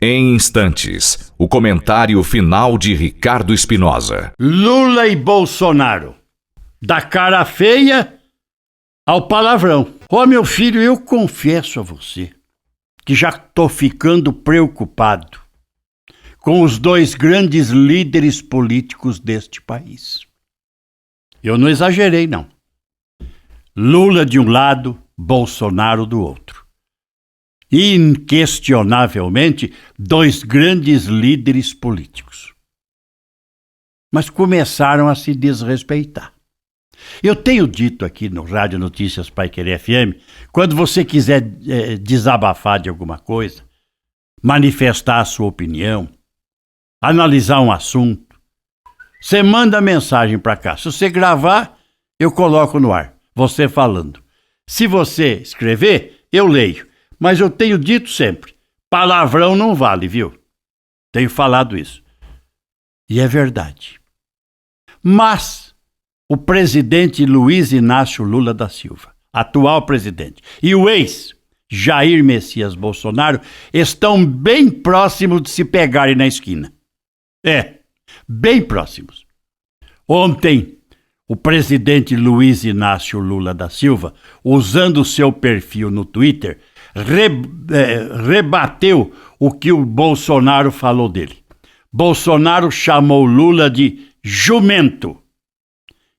Em instantes, o comentário final de Ricardo Espinosa. Lula e Bolsonaro, da cara feia ao palavrão. Meu filho, eu confesso a você que já estou ficando preocupado com os dois grandes líderes políticos deste país. Eu não exagerei, não. Lula de um lado, Bolsonaro do outro. Inquestionavelmente, dois grandes líderes políticos. Mas começaram a se desrespeitar. Eu tenho dito aqui no Rádio Notícias Paiquerê FM, quando você quiser desabafar de alguma coisa, manifestar a sua opinião, analisar um assunto, você manda mensagem para cá. Se você gravar, eu coloco no ar, você falando. Se você escrever, eu leio. Mas eu tenho dito sempre, palavrão não vale, viu? Tenho falado isso. E é verdade. Mas o presidente Luiz Inácio Lula da Silva, atual presidente, e o ex Jair Messias Bolsonaro estão bem próximos de se pegarem na esquina. Bem próximos. Ontem, o presidente Luiz Inácio Lula da Silva, usando o seu perfil no Twitter, rebateu o que o Bolsonaro falou dele. Bolsonaro chamou Lula de jumento.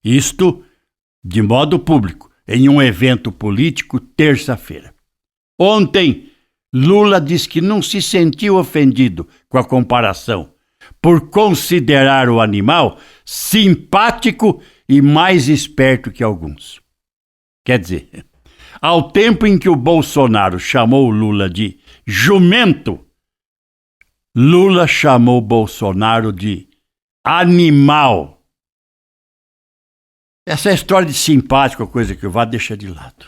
Isto de modo público, em um evento político, terça-feira. Ontem, Lula disse que não se sentiu ofendido com a comparação, por considerar o animal simpático e mais esperto que alguns. Quer dizer, ao tempo em que o Bolsonaro chamou Lula de jumento, Lula chamou Bolsonaro de animal. Essa história de simpático, coisa que eu vá deixar de lado.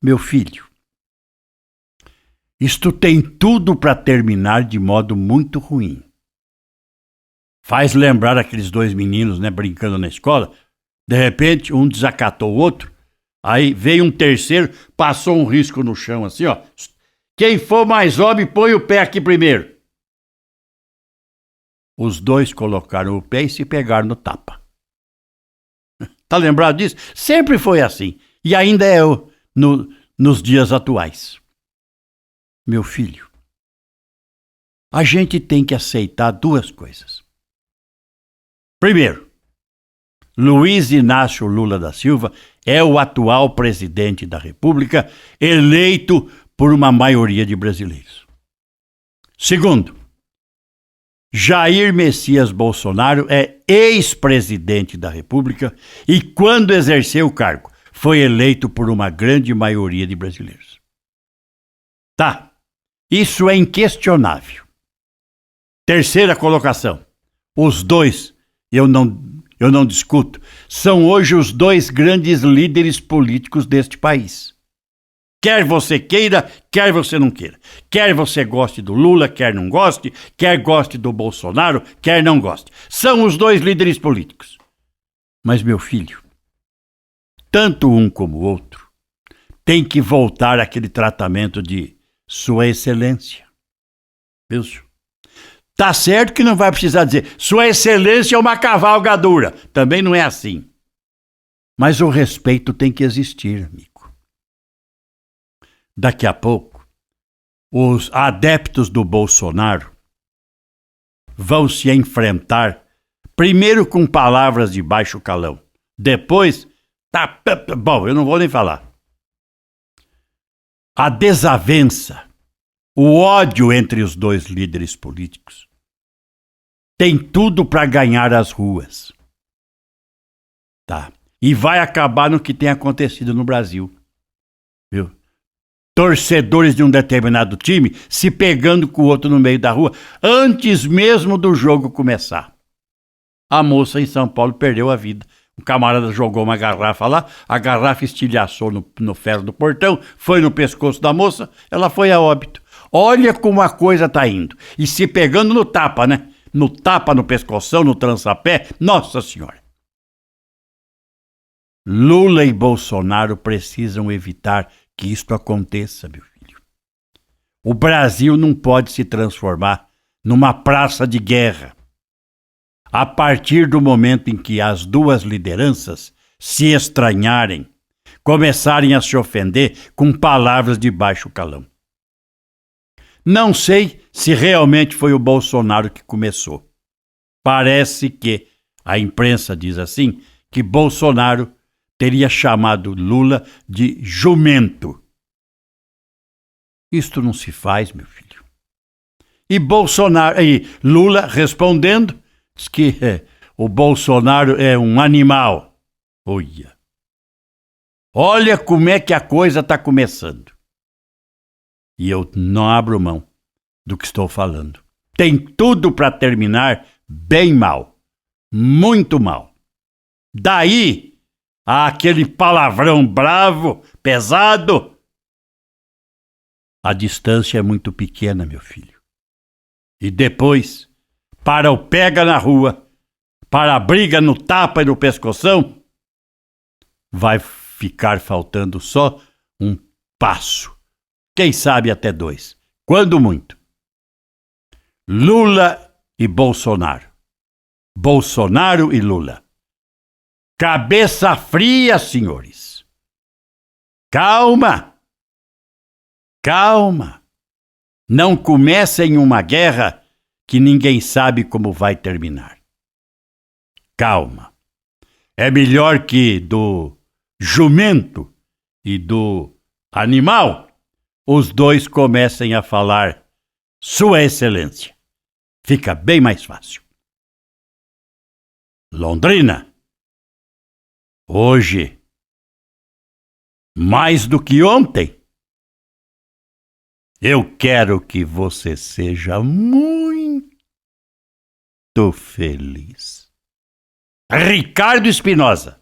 Meu filho, isto tem tudo para terminar de modo muito ruim. Faz lembrar aqueles dois meninos, brincando na escola. De repente, um desacatou o outro. Aí veio um terceiro, passou um risco no chão assim, ó. Quem for mais homem, põe o pé aqui primeiro. Os dois colocaram o pé e se pegaram no tapa. Tá lembrado disso? Sempre foi assim. E ainda é nos dias atuais. Meu filho, a gente tem que aceitar duas coisas. Primeiro, Luiz Inácio Lula da Silva é o atual presidente da República, eleito por uma maioria de brasileiros. Segundo, Jair Messias Bolsonaro é ex-presidente da República e, quando exerceu o cargo, foi eleito por uma grande maioria de brasileiros. Tá, isso é inquestionável. Terceira colocação, os dois, eu não discuto, são hoje os dois grandes líderes políticos deste país. Quer você queira, quer você não queira. Quer você goste do Lula, quer não goste, quer goste do Bolsonaro, quer não goste. São os dois líderes políticos. Mas, meu filho, tanto um como o outro tem que voltar àquele tratamento de Sua Excelência. Viu? Tá certo que não vai precisar dizer Sua Excelência é uma cavalgadura. Também não é assim. Mas o respeito tem que existir, amigo. Daqui a pouco, os adeptos do Bolsonaro vão se enfrentar primeiro com palavras de baixo calão. Depois, bom, eu não vou nem falar. A desavença, o ódio entre os dois líderes políticos tem tudo para ganhar as ruas. Tá? E vai acabar no que tem acontecido no Brasil. Viu? Torcedores de um determinado time se pegando com o outro no meio da rua antes mesmo do jogo começar. A moça em São Paulo perdeu a vida. O camarada jogou uma garrafa lá, a garrafa estilhaçou no ferro do portão, foi no pescoço da moça, ela foi a óbito. Olha como a coisa tá indo. E se pegando no tapa, né? No tapa, no pescoção, no trançapé. Nossa Senhora! Lula e Bolsonaro precisam evitar que isto aconteça, meu filho. o Brasil não pode se transformar numa praça de guerra. A partir do momento em que as duas lideranças se estranharem, começarem a se ofender com palavras de baixo calão. Não sei se realmente foi o Bolsonaro que começou. Parece que, a imprensa diz assim, que Bolsonaro teria chamado Lula de jumento. Isto não se faz, meu filho. E Lula respondendo, diz que o Bolsonaro é um animal. Olha como é que a coisa está começando. E eu não abro mão do que estou falando. Tem tudo para terminar bem mal. Muito mal. Daí aquele palavrão bravo, pesado. A distância é muito pequena, meu filho. E depois, para o pega na rua, para a briga no tapa e no pescoção, vai ficar faltando só um passo. Quem sabe até 2. Quando muito. Lula e Bolsonaro. Bolsonaro e Lula. Cabeça fria, senhores. Calma. Calma. Não comecem uma guerra que ninguém sabe como vai terminar. Calma. É melhor que do jumento e do animal os dois comecem a falar Sua Excelência. Fica bem mais fácil. Londrina, hoje, mais do que ontem, eu quero que você seja muito feliz. Ricardo Espinosa.